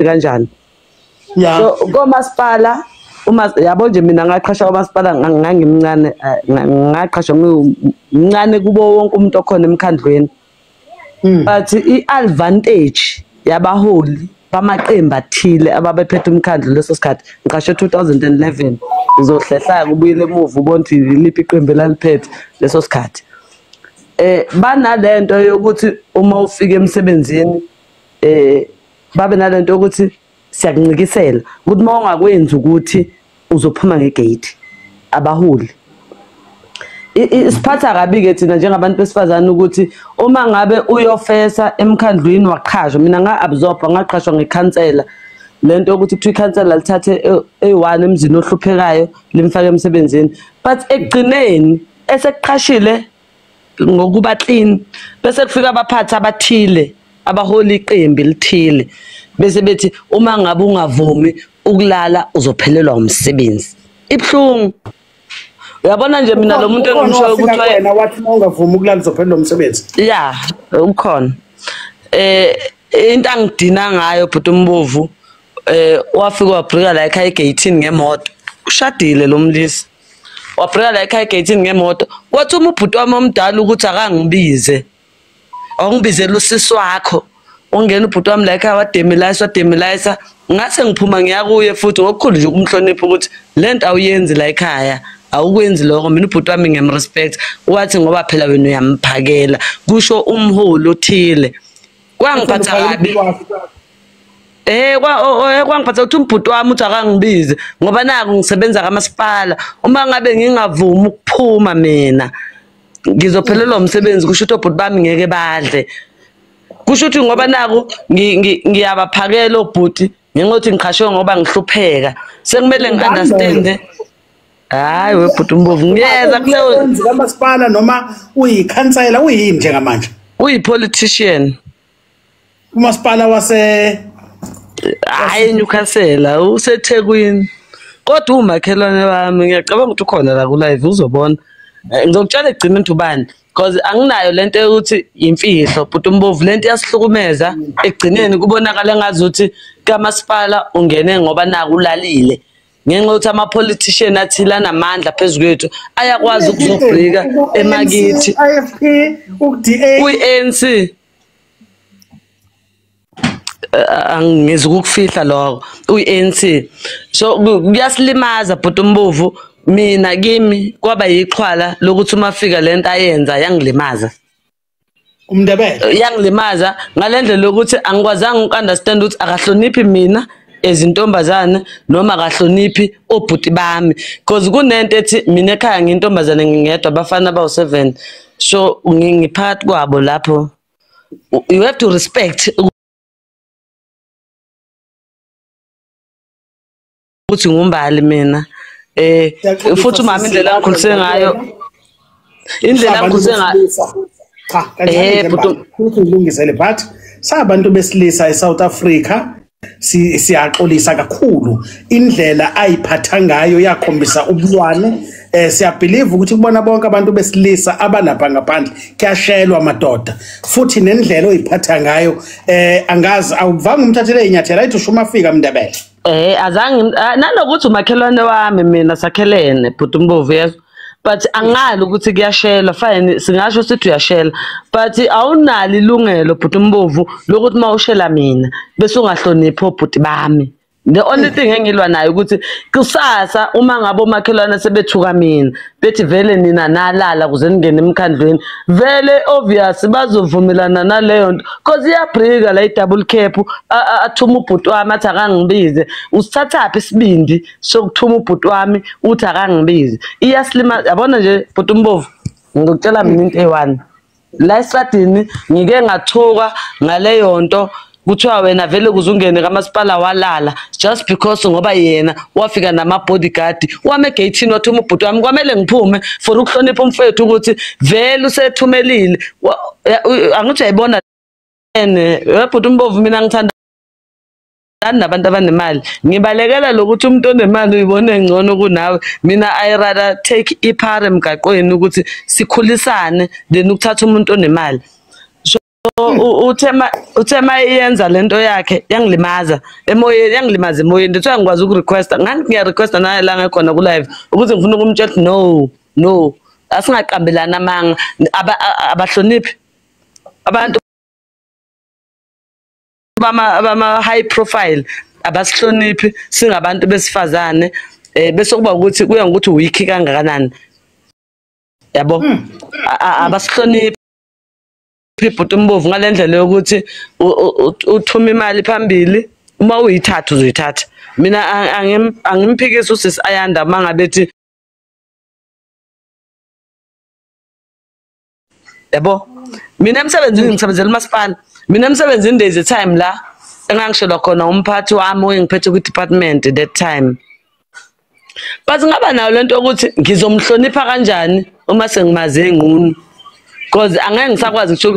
kanjani. Yeah. So komasipala yabo nje mina ngaqhasha komasipala ngangimncane ngaqhasha ngimncane kubo wonke umuntu okhona emkhandlweni. But i-advantage yabaholi bamaqembu athile ababephethe umkhandlu leso sikhathi ngiqashe 2011 ngizohlehla kubuyile emuva ubona ukuthi liphi iqembu elaliphethe leso sikhathi. Banalento yokuthi uma ufika emsebenzini babe nalento yokuthi siyakuncikisela ukuthi uma ungakwenzi ukuthi uzophuma ngegate abaholi. Isiphatha kabi ke thina njengabantu besifazane ukuthi uma ngabe uyofesa emkhandlwini waqhashwa mina nga-absorba ngaqhashwa ngekhansela lento yokuthi kuthiwa ikhansela lithathe eyi-1 emzini ohluphekayo limfake emsebenzini but ekugcineni esekuqhashile ngokuba clean bese kufika abaphathi abathile abaholi iqembu elithile bese bethi uma ngabe ungavumi ukulala uzophelelwa umsebenzi. Ibhlungu. Uyabona nje mina lo muntu engimshoyo ukuthi wena wathi ungavumi ukulala uzophelelwa umsebenzi. Yeah, ukhona. Into angidina ngayo bhuti uMbovu wafika wabhrika la ekhaya egate-ini ngemoto. Ushadile lo mlisi. Wabhrika la ekhaya egate-ini ngemoto. Kwathi ubhuti wami omdala ukuthi akangibize. Awungibizela usisi wakho. Ungena ubhuti wami la ekhaya wademelayisa ngase ngiphuma ngiya kuye futhi ngokukhulu nje ukumhlonipha ukuthi lento awuyenzi la ekhaya. Awukwenzi lokho mina ubhuti wami ngiyamrespect wathi ngoba phela wena uyamphakela kusho umholi othile kwangiphatha kabi kwangiphatha ukuthi umbhuti wami uthi akangibize ngoba naku ngisebenza kamasipala uma ngabe ngingavumi ukuphuma mina ngizophelelwa umsebenzi kusho ukuthi ubhuti bami ngeke badle kusho ukuthi ngoba naku ngiyabaphakela obhuti ngenxa ngiqhashwe ngoba ngihlupheka sekumele ngi-understand. Hayi webhuti uMbovu ngiyeza kuleyo kamasipala noma uyikhansela uyini njengamanje uyi-politician umasipala hayi eNyukhasela useThekwini kodwa umakhelwane wami ngiyacabanga ukuthi ukhona la ku-live uzobona ngizokutshela ekugcineni ubani because anginayo lento yokuthi imfihlo bhuti uMbovu lento iyasihlukumeza ekugcineni kubonakala ngazuthi kamasipala ungene ngoba naku ulalile ngenxa yokuthi ama-politician athile anamandla phezu kwethu ayakwazi ukuzobhrika emakithi IFP uku-DA kwi-ANC angezi ukufihla lokho uyi-ANC so kuyasilimaza bhuti uMbovu mina kimi kwaba yiqhwala lokuthi uma fika lento ayenza yangilimaza umndebele yangilimaza ngalendlela yokuthi angikwazanga uku-understand ukuthi akahloniphi mina ezintombazane noma akahloniphi obhuti bami because kunento ethi mina ekhaya ngiyintombazane ngingedwa abafana abawu7 so ngiphakathi kwabo lapho you have to respect ukuthi ngumbali mina futhi umama indlela angikhulise ngayo futhi ulungisele but sabantu besilisa eSouth Africa siyaxolisa kakhulu indlela ayiphatha ngayo yakhombisa ubulwane siyabelieve ukuthi kubona bonke abantu besilisa abanapha ngaphandle kuyashelwa amadoda futhi nendlela oyiphatha ngayo angazi awuvanga umthathele inyathela ayithi usho umafika Mndebele azange nanokuthi umakhelwane wami mina sakhelene bhuti uMbovu yezo but angali ukuthi kuyashela fine singasho sithi uyashela but awunali ilungelo bhuti uMbovu lokuthi mawushela mina bese ungahloniphi obhuti bami. The only thing engilwa nayo ukuthi kusasa uma ngabe omakhelwane sebethuka mina bethi vele nina nalala kuze ningene emkhandlweni vele obvious bazovumelana naleyo nto because iyabhrika la i-double cap athuma ubhuti wami athi akangibize usithathaphi isibindi sokuthuma ubhuti wami uthi akangibize iyasilima yabona nje bhuti uMbovu ngikutshela mina into eyi-1 la eSadini ngike ngathuka ngaleyo nto kuthiwa wena vele kuzungene kamasipala walala just because ngoba yena wafika nama-bodyguard wame egate-ini wathuma ubhuti wami kwamele ngiphume for ukuhlonipha umfethu ukuthi vele usethumelile angithi uyayibona webhuti uMbovu mina ngithanda nabantu abanemali ngibalekela lokuthi umuntu onemali uyibone ngcono kunawe mina I rather take iphare emgaqweni ukuthi sikhulisane then ukuthatha umuntu onemali. uthema iyenza lento yakhe yangilimaza emoyeni yangilimaza emoyeni ndithi angikwazi ukurequesta ngani ngiyarequesta naye la ngekhona ku live ukuthi ngifuna ukumtshela no asingaqambelana amanga abahloniphi abantu bama high profile abasihloniphi singabantu besifazane bese kuba ukuthi kuya ngokuthi wiki kangakanani yabo abasihloniphi ibhuti umbovu ngalendlela yokuthi uthuma imali phambili uma uyithatha uzoyithatha mina angimphikisi usisi Ayanda mangabethi yabo mina emsebenzini ngisebenzela umasipala mina emsebenzini there's a time la engangishelwa khona umphathi wami oyengiphethe ku department that time but ngaba nayo lento ukuthi ngizomhlonipha kanjani uma sengimaze ngunu because angeke ngisakwazi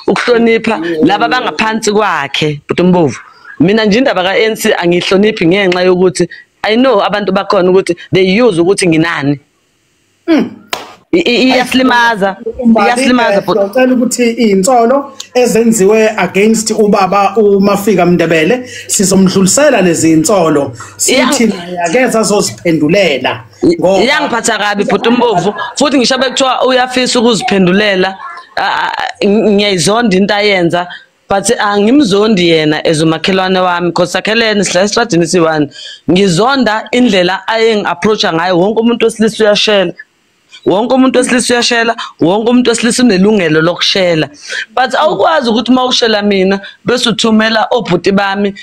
ukuhlonipha laba bangaphansi kwakhe but umbovu mina nje indaba kaNC angihloniphi ngenxa yokuthi I know abantu bakhona ukuthi they use ukuthi nginani iyaslimaza but ngicela ukuthi insolo ezenziwe against ubaba uMafika Mndebele sizomdlulisela lezi insolo sithi yakeza azoziphendulela ngoba iyangiphatha kabi but umbovu futhi ngisho bekuthiwa uyafisa ukuziphendulela ngiyayizonda into ayenza but angimzondi yena ezumakhelwane wami because sakhelene sila estradini siwani ngizonda indlela ayengi approacha ngayo wonke umuntu wesilisa uyashela wonke umuntu wesilisa uyashela wonke umuntu wesilisa unelungelo lokushela but awukwazi ukuthi mawushela mina bese uthumela obhuti bami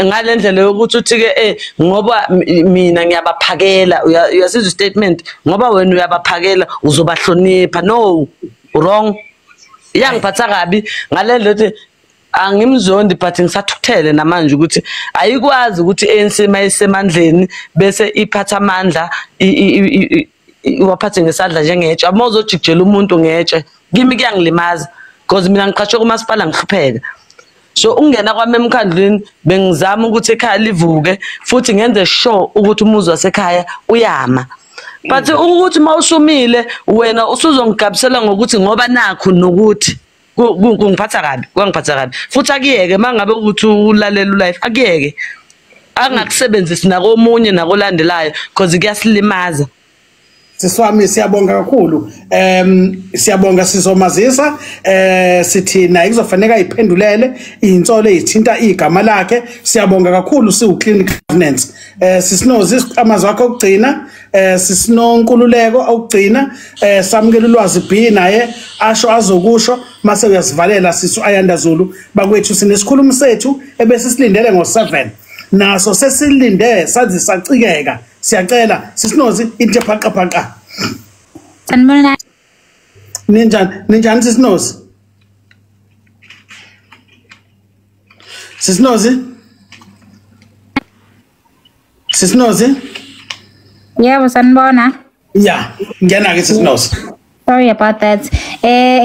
ngalendlela yokuthi uthi-ke ngoba mina ngiyabaphakela uyasizwa statement ngoba wena uyabaphakela uzobahlonipha no wrong iyangiphatha kabi ngalendlela ukuthi angimzondi but ngisathukuthele namanje ukuthi ayikwazi ukuthi ANC mayisemandleni bese iphatha amandla waphathe ngesandla njengetshe amawuzojikjela umuntu ngetshe kimi kuyangilimaza because mina ngiqashwe kumasipala ngihlupheka so ungena kwami emkhandlweni bengizama ukuthi ekhaya livuke futhi ngenze sure ukuthi umuzi wasekhaya uyama but ukuthi mawusumile wena usuzongigabisela ngokuthi ngoba nakho nokuthi kungiphatha kabi futhi akuyeke mangabe ukuthi ulalela life akuyeke angakusebenzisi nakomunye nakolandelayo because kuyasilimaza Siswami siyabonga kakhulu siyabonga sizomazisa sithina ikuzofaneka iphendulele insolo ezithinta igama lakhe siyabonga kakhulu siwuclinic governance sisinozi isiqhamazi wakho okugcina sisinonkululeko okugcina samukela ulwazi B naye asho azokusho mase uyasivalela sisu Ayanda Zulu bakwethu sinesikhulumi sethu ebese silindele ngo7 naso sesilinde sazi sacikeka siyacela sisinozi into phaqaphaqa sanibona ninjani sisinozi yebo sanibona yeah ngiyana ke sisinozi sorry about that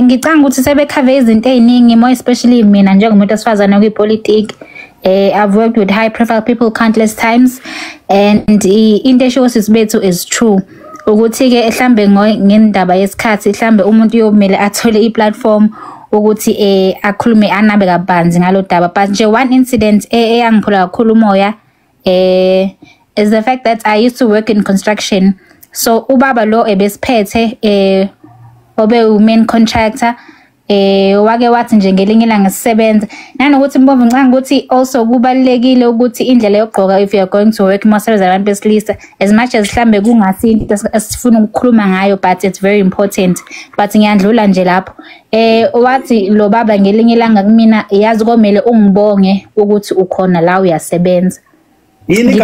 ngicanga ukuthi sebekhave izinto eziningi more especially mina njengomuntu osifazana kwipolitiki I've worked with high profile people countless times and into esho sisibethu is true ukuthi ke mhlambe ngendaba yesikhathi mhlambe umuntu uyomele athole iplatform ukuthi akhulume anabe kabanzi ngalodaba but nje one incident eyangiphula kakhulu umoya is the fact that I used to work in construction so ubaba lo ebesiphethe obe main contractor wake wathi nje ngelinye ilanga sisebenza nanokuthi mbomvu ngicanga ukuthi also kubalekile ukuthi indlela yokugqoka if you are going to work mosebenza abantu besilisa as much as mhlambe kungasinto esifuna ukukhuluma ngayo but it's very important but ngiyandlula nje lapho wathi lo baba ngelinye ilanga kumina yazi komele ungibonge ukuthi ukhona la uyasebenza yini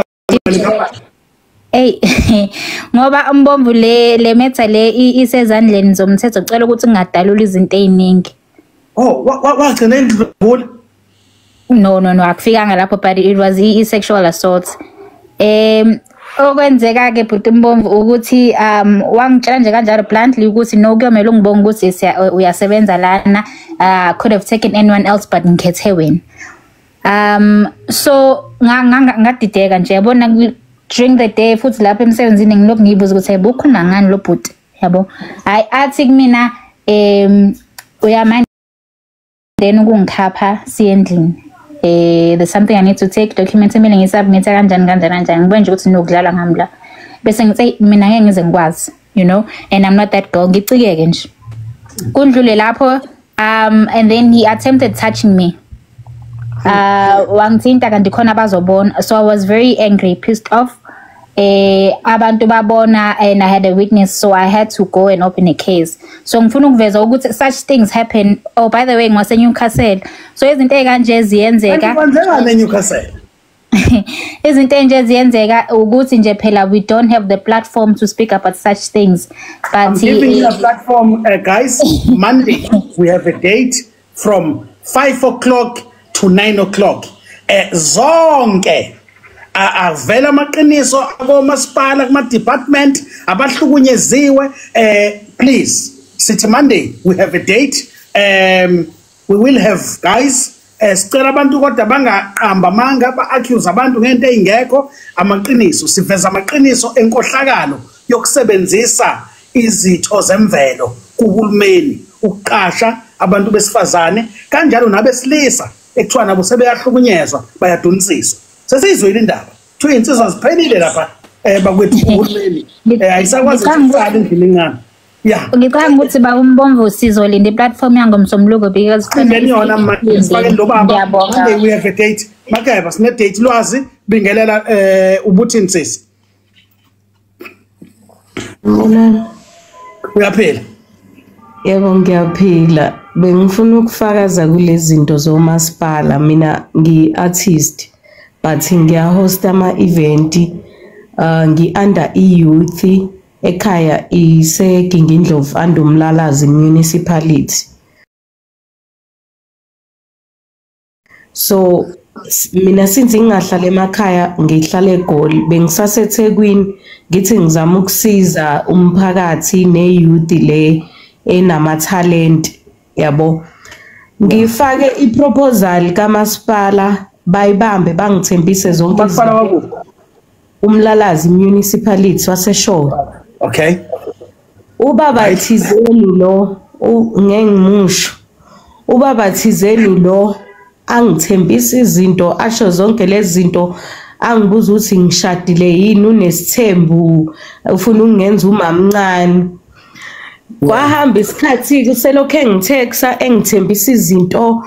ngoba umbomvu le metha le isezandleni zomthetho ucela ukuthi ngingadalula izinto eziningi wagcina indlula no akufikanga lapho but it was sexual assault okwenzeka ke bhuti umbomvu ukuthi wangitshela nje kanjalo bluntly ukuthi no kuyomela ungibonga ukuthi uyasebenza lana could have taken anyone else but ngikhethe wena so ngadideka nje yabona during the day futhi lapha emsebenzini ngilokhu ngibuza ukuthi ukhuluma ngani lo bhuti yabo hayi athi kumina uyamanje then ukungikhapha siyendlini. There's something I need to take, document emile ngisubmit kanjani ngibe nje ukuthi nokudlala ngamla bese ngithi mina ngeke ngize ngikwazi, you know, and I'm not that girl, ngicikeke nje kundlule lapho. And then he attempted touching me. Wangithinta kanti khona bazobona, so I was very angry, pissed off. Abantu babona, and I had a witness, so I had to go and open a case. So ngifuna ukuveza ukuthi such things happen. Oh, by the way, ngwase Newcastle. So izinto ekanje ziyenzeka. Kwenzeka neNewcastle. Izinto enje ziyenzeka ukuthi nje phela we don't have the platform to speak about such things. But I'm giving you a platform, guys. Monday we have a date from 5 o'clock to 9 o'clock. Zonke avela amaqiniso akomasipala kuma department abahlukunyeziwe. Please, sithi Monday we have a date. We will have, guys, sicela abantu kodwa bangaqamba manga ba-accuse abantu ngento eyingekho. Amaqiniso, siveza amaqiniso enkohlakalo yokusebenzisa izitho zemvelo kuhulumeni ukuqasha abantu besifazane kanjalo nabesilisa ekuthiwa nabo sebeyahlukunyezwa bayadunisiswa. Sesizwile indaba kuthiwa insizwa ziphelile lapha bakwethu kuhulumeni ayisakwazi ukuqala endlini engane. Yeah, ngicabanga ukuthi ba umbombo usizo linda iplatform yangomsomluko because yona manje sifake lo baba Monday we have a date. Makeba sine date lwazi bingelela ubuthi nsisi. Uyaphila? Yebo ngiyaphila. Bengifuna ukufakaza kulezi zinto zomasipala. Mina ngi-artist but ngiyahost ama-event ngi-under i-youth ekhaya ise-Gingindlovu under uMlalazi municipality. So mina since ngingahlala emakhaya ngihlala eGoli bengisaseThekwini ngithi ngizama ukusiza umphakathi ne-youth le enama-talent yabo. Ngifake iproposal kamasipala bayibambe bangithembise zonke izinto. uMlalazi municipality waseshowe. Okay. Ubaba thizeni lo ngengimusho. Ubaba thizeni lo angithembisa izinto asho zonke lezi zinto angibuza ukuthi ngishadile yini unesithembu ufuna ungenza umamncane. Kwahamba isikhathi kuselokhe ngitheksa engithembisa izinto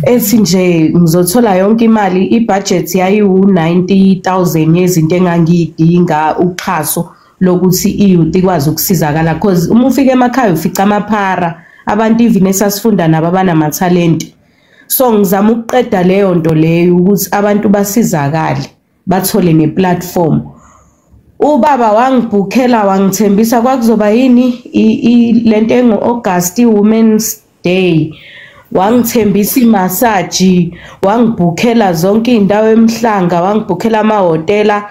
ethi nje ngizothola yonke imali. Ibudget yayi u90,000 yezinto engangiyidinga uxhaso lokuthi iyouth ikwazi ukusizakala because uma ufika emakhaya ufica amaphara abantu even esasifunda nabo abanama talent. So ngizama ukuqeda leyo nto leyo ukuthi abantu basizakale bathole ne platform. Ubaba wangibhukhela wangithembisa kwakuzoba yini lento engo-August Women's Day. Wangithembisa imassage, wangibhukhela zonke indawo emhlanga, wangibhukhela amahotela.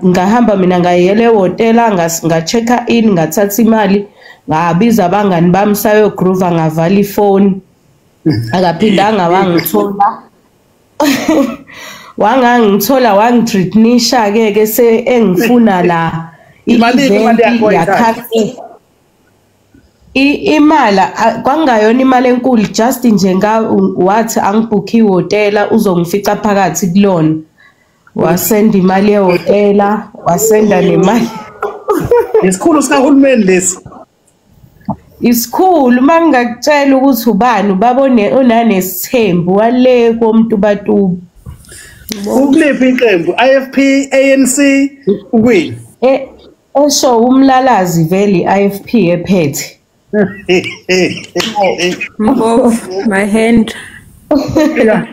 Ngahamba mina ngayele ehotela nga-check in ngathatha imali ngabiza abangani bami sayogroova ngavala ifoni. Akaphindanga wangithola. Wangangithola wangitreatnisha ke se engifuna la imali yakhe. Imala kwangayona imali enkulu just nje wathi angibhukhi ihotela uzongifica phakathi kulona. Wasenda imali ehotela, wasenda nemali. Isikhulu sikahulumeni lesi. Isikhulu mangakutshela ukuthi ubani babone unanesithembu wale komuntu batubu. Ukulephi iqembu IFP ANC ukwini? Osho uMlalazi vele IFP ephethe. Move my hand. Yeah.